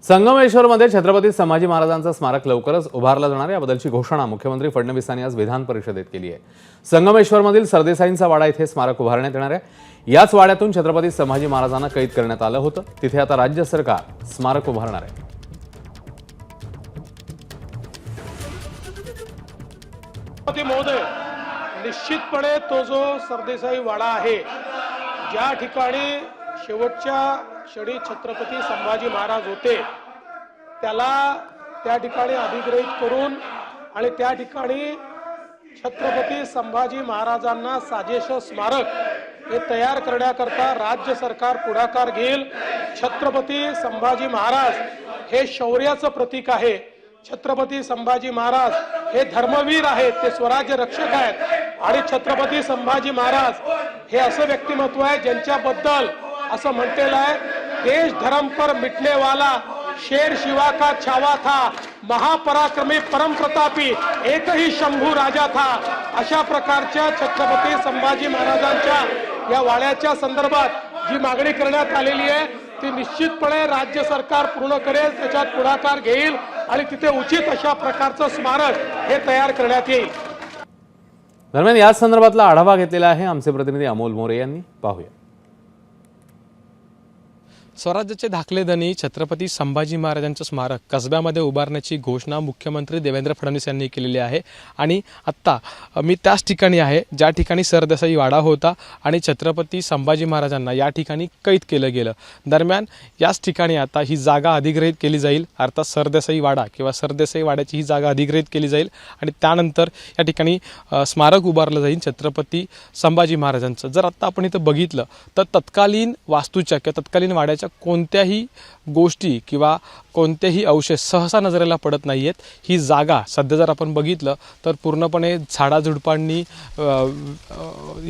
संगमेश्वरमध्ये छत्रपती संभाजी महाराजांचं स्मारक लवकरच उभारलं जाणार आहे, याबद्दलची घोषणा मुख्यमंत्री फडणवीसांनी आज विधान परिषदेत केली आहे। संगमेश्वरमधील सरदेसाईंचा वाडा इथे स्मारक उभारण्यात येणार आहे। याच वाड्यातून छत्रपती संभाजी महाराजांना कैद करण्यात आलं होतं। तिथे आता राज्य सरकार स्मारक उभारणार आहे। महोदय, निश्चितपणे तो जो सरदेसाई वाडा आहे, ज्या ठिकाणी शेवटच्या क्षणी छत्रपती संभाजी महाराज होते, त्याला त्या ठिकाणी अधिग्रहित करून आणि त्या ठिकाणी छत्रपती संभाजी महाराजांना साजेश स्मारक हे तयार करण्याकरता राज्य सरकार पुढाकार घेईल। छत्रपती संभाजी महाराज हे शौर्याचं प्रतीक आहे। छत्रपती संभाजी महाराज हे धर्मवीर आहेत, ते स्वराज्य रक्षक आहेत आणि छत्रपती संभाजी महाराज हे असं व्यक्तिमत्व आहे ज्यांच्याबद्दल असं म्हटलेलं आहे, देश धर्म पर मिटने वाला शेर शिवा का छावा था, महापराक्रमी परम प्रतापी एक ही शंभू राजा था। अशा प्रकारच्या छत्रपती संभाजी महाराजांच्या या वाड्याच्या संदर्भात जी मागणी करण्यात आलेली आहे ती निश्चितपणे राज्य सरकार पूर्ण करेल, त्याच्यात पुढाकार घेईल आणि तिथे उचित अशा प्रकारचं स्मारक हे तयार करण्यात येईल। दरम्यान या संदर्भातला आढावा घेतलेला आहे आमचे प्रतिनिधी अमोल मोरे यांनी, पाहूया। स्वराज्याचे धाकलेधनी छत्रपती संभाजी महाराजांचं स्मारक कसब्यामध्ये उभारण्याची घोषणा मुख्यमंत्री देवेंद्र फडणवीस यांनी केलेली आहे आणि आत्ता मी त्याच ठिकाणी आहे ज्या ठिकाणी सरदेसाई वाडा होता आणि छत्रपती संभाजी महाराजांना या ठिकाणी कैद केलं गेलं। दरम्यान याच ठिकाणी आता ही जागा अधिग्रहित केली जाईल, अर्थात सरदेसाई वाडा किंवा सरदेसाई वाड्याची ही जागा अधिग्रहित केली जाईल आणि त्यानंतर या ठिकाणी स्मारक उभारलं जाईल छत्रपती संभाजी महाराजांचं। जर आत्ता आपण इथं बघितलं तर तत्कालीन वास्तूच्या किंवा तत्कालीन वाड्याच्या कोणत्याही गोष्टी किंवा कोणतेही अवशेष सहसा नजरेला पडत नाहीयेत। ही जागा सध्या जर आपण बघितलं तर पूर्णपणे झाडाझुडपांनी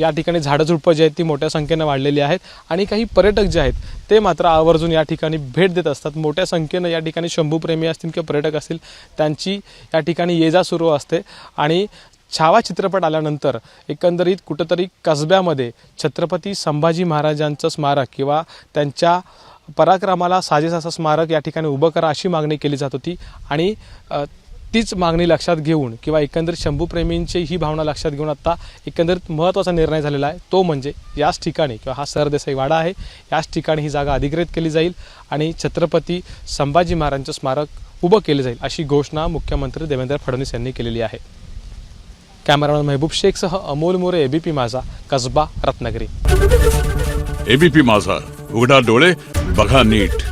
या ठिकाणी झाडझुडपं जी आहेत ती मोठ्या संख्येने वाढलेली आहेत आणि काही पर्यटक जे आहेत ते मात्र आवर्जून या ठिकाणी भेट देत असतात। मोठ्या संख्येने या ठिकाणी शंभूप्रेमी असतील किंवा पर्यटक असतील त्यांची या ठिकाणी ये जा सुरू असते आणि छावा चित्रपट आल्यानंतर एकंदरीत कुठंतरी कसब्यामध्ये छत्रपती संभाजी महाराजांचं स्मारक किंवा त्यांच्या पराक्रमाला साजेस असं स्मारक या ठिकाणी उभं करा अशी मागणी केली जात होती आणि तीच मागणी लक्षात घेऊन किंवा एकंदरीत शंभूप्रेमींची ही भावना लक्षात घेऊन आता एकंदरीत महत्त्वाचा निर्णय झालेला आहे, तो म्हणजे याच ठिकाणी किंवा हा सरदेसाई वाडा आहे याच ठिकाणी ही जागा अधिग्रहित केली जाईल आणि छत्रपती संभाजी महाराजांचं स्मारक उभं केलं जाईल अशी घोषणा मुख्यमंत्री देवेंद्र फडणवीस यांनी केलेली आहे। कॅमेरामॅन महबूब शेखसह अमोल मोरे, एबीपी माझा, कसबा, रत्नागिरी। एबीपी माझा, उघडा डोळे बघा नीट।